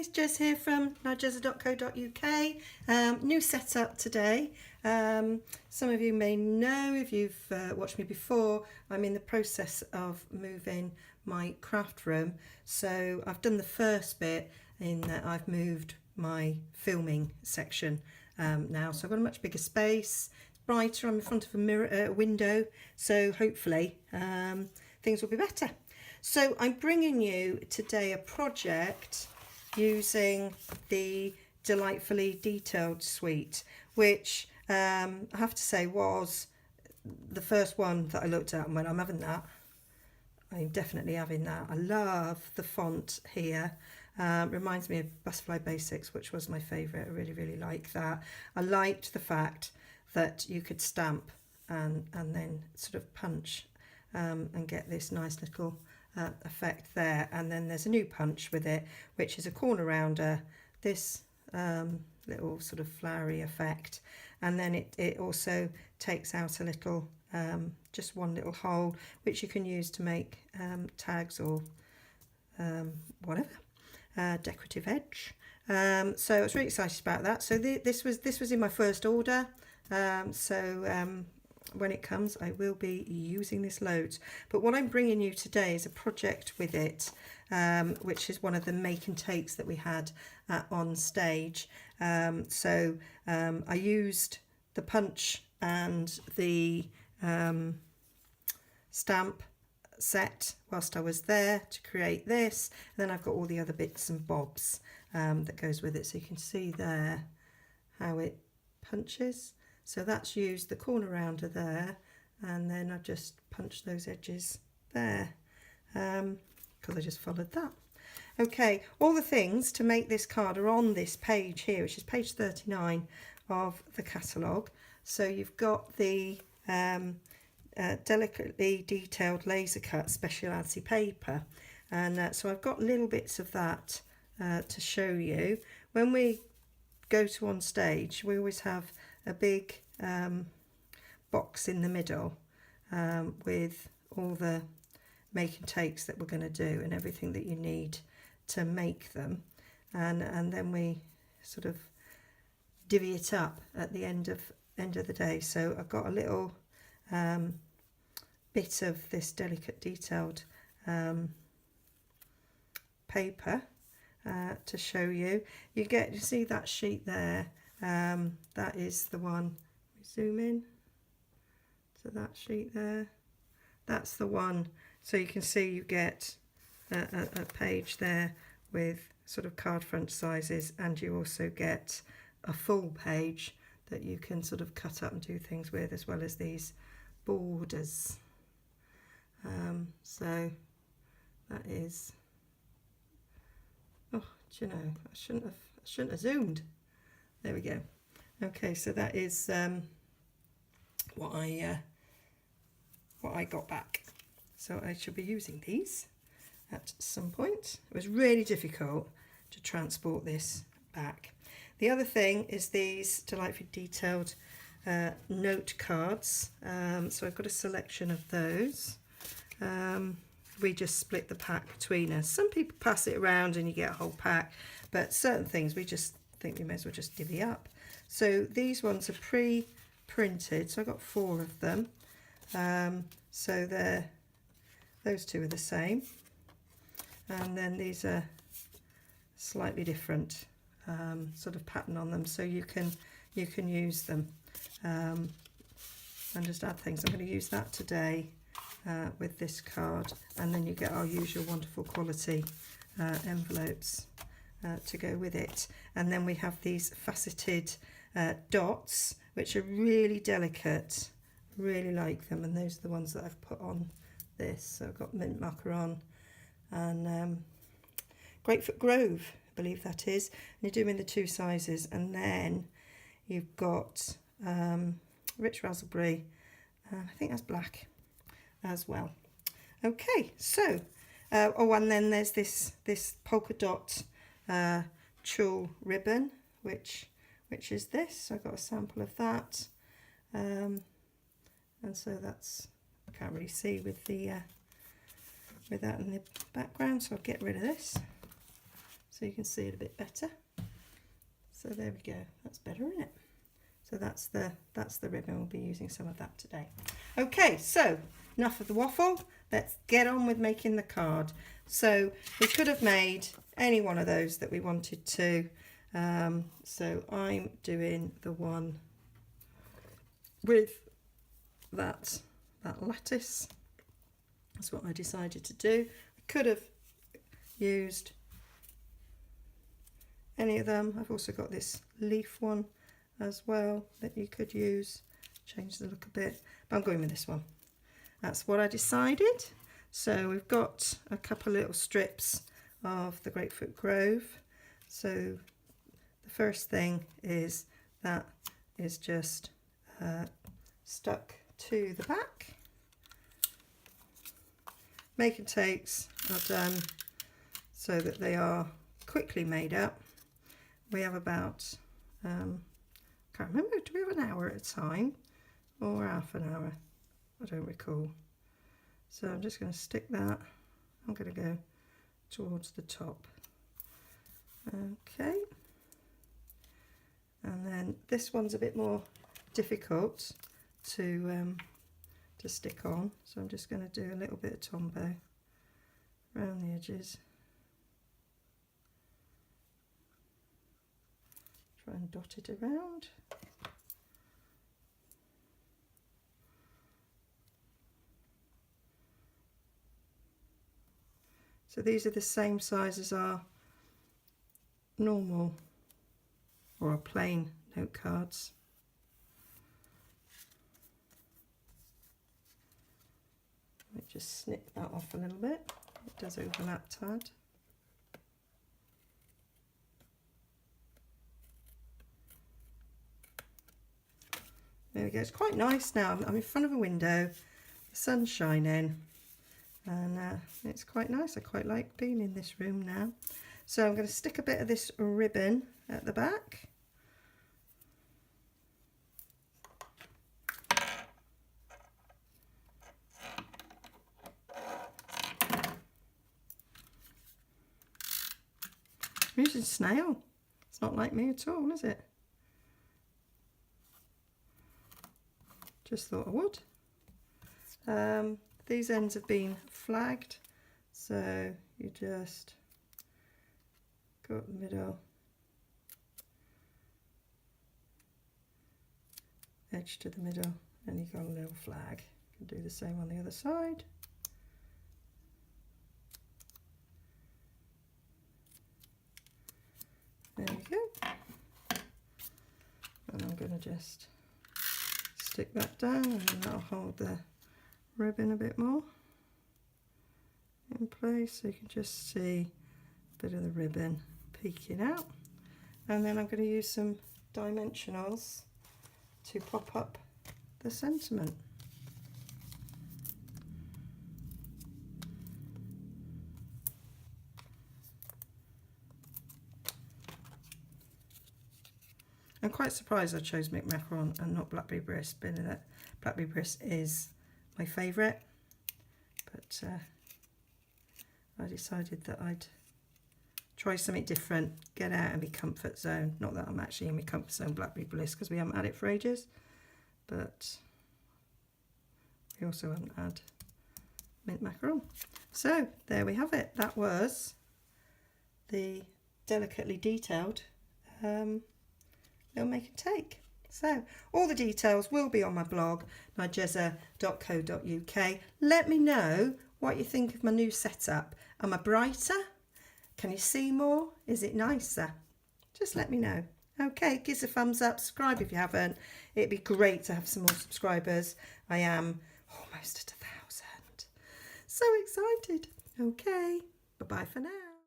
guys, Jez here from nigezza.co.uk. New setup today. Some of you may know, if you've watched me before, I'm in the process of moving my craft room. So I've done the first bit in that I've moved my filming section now. So I've got a much bigger space, it's brighter, I'm in front of a window, so hopefully things will be better. So I'm bringing you today a project using the Delightfully Detailed suite, which I have to say was the first one that I looked at and went, I'm having that. I'm definitely having that. I love the font here. Reminds me of Butterfly Basics, which was my favourite. I really like that. I liked the fact that you could stamp and then sort of punch and get this nice little effect there. And then there's a new punch with it, which is a corner rounder, this little sort of flowery effect, and then it also takes out a little just one little hole which you can use to make tags or whatever, decorative edge. So I was really excited about that. So this was in my first order, when it comes I will be using this loads, but what I'm bringing you today is a project with it, which is one of the make and takes that we had on stage. I used the punch and the stamp set whilst I was there to create this, and then I've got all the other bits and bobs that goes with it, so you can see there how it punches. So that's used the corner rounder there, and then I just punched those edges there because I just followed that. Okay, all the things to make this card are on this page here, which is page 39 of the catalogue. So you've got the delicately detailed laser cut speciality paper, and so I've got little bits of that to show you. When we go to on stage, we always have a big box in the middle with all the make and takes that we're going to do and everything that you need to make them, and then we sort of divvy it up at the end of the day. So I've got a little bit of this delicate detailed paper to show you. You see that sheet there, that is the one. Zoom in to that sheet there, that's the one. So you can see you get a page there with sort of card front sizes, and you also get a full page that you can sort of cut up and do things with, as well as these borders. So that is, oh, do you know, I shouldn't have zoomed. There we go. Okay, so that is what I got back. So I should be using these at some point. It was really difficult to transport this back. The other thing is these delightfully detailed note cards. So I've got a selection of those. We just split the pack between us. Some people pass it around and you get a whole pack, but certain things we just think we may as well just divvy up. So these ones are pre-printed, so I got 4 of them. So those two are the same, and then these are slightly different sort of pattern on them, so you can use them and just add things. I'm going to use that today with this card, and then you get our usual wonderful quality envelopes to go with it. And then we have these faceted dots, which are really delicate, really like them, and those are the ones that I've put on this. So I've got mint macaron and Grapefruit Grove, I believe that is, and you do them in the 2 sizes. And then you've got rich raspberry, I think that's black as well. Okay, so oh, and then there's this polka dot tulle ribbon, which is this. So I've got a sample of that, and so that's, I can't really see with the with that in the background, so I'll get rid of this. so you can see it a bit better. So there we go, that's better, isn't it? So that's the ribbon. We'll be using some of that today. Okay, so enough of the waffle. Let's get on with making the card. So we could have made any one of those that we wanted to. So I'm doing the one with that lattice. That's what I decided to do. I could have used any of them. I've also got this leaf one as well that you could use, change the look a bit, but I'm going with this one. That's what I decided. So we've got a couple little strips of the Grapefruit Grove. So the first thing is that is just stuck to the back. Make and takes are done so that they are quickly made up. We have about can't remember, do we have an hour at a time or half an hour? I don't recall. So I'm just going to stick that, I'm going to go towards the top. Okay, and then this one's a bit more difficult to stick on, so I'm just going to do a little bit of Tombow around the edges. Try and dot it around. So these are the same size as our normal or our plain note cards. Let me just snip that off a little bit. It does overlap a tad. There we go, it's quite nice now. I'm in front of a window, the sun's shining, and it's quite nice. I quite like being in this room now. So I'm going to stick a bit of this ribbon at the back. I'm using snail. It's not like me at all, is it? Just thought I would. These ends have been flagged, so you just go up the middle, edge to the middle, and you've got a little flag. You can do the same on the other side. There we go. And I'm going to just stick that down, and then that'll hold the ribbon a bit more in place, so you can just see a bit of the ribbon peeking out. And then I'm going to use some dimensionals to pop up the sentiment. I'm quite surprised I chose Mick Macaron and not Blackberry Briss, being that Blackberry Briss is my favourite, but I decided that I'd try something different, get out of my comfort zone. Not that I'm actually in my comfort zone, Blackberry Bliss, because we haven't had it for ages, but we also haven't had mint macaron. So there we have it. That was the delicately detailed little make and take. So all the details will be on my blog, nigezza.co.uk. Let me know what you think of my new setup. Am I brighter? Can you see more? Is it nicer? Just let me know. Okay, give us a thumbs up, subscribe if you haven't. It'd be great to have some more subscribers. I am almost at 1,000. So excited. Okay, bye-bye for now.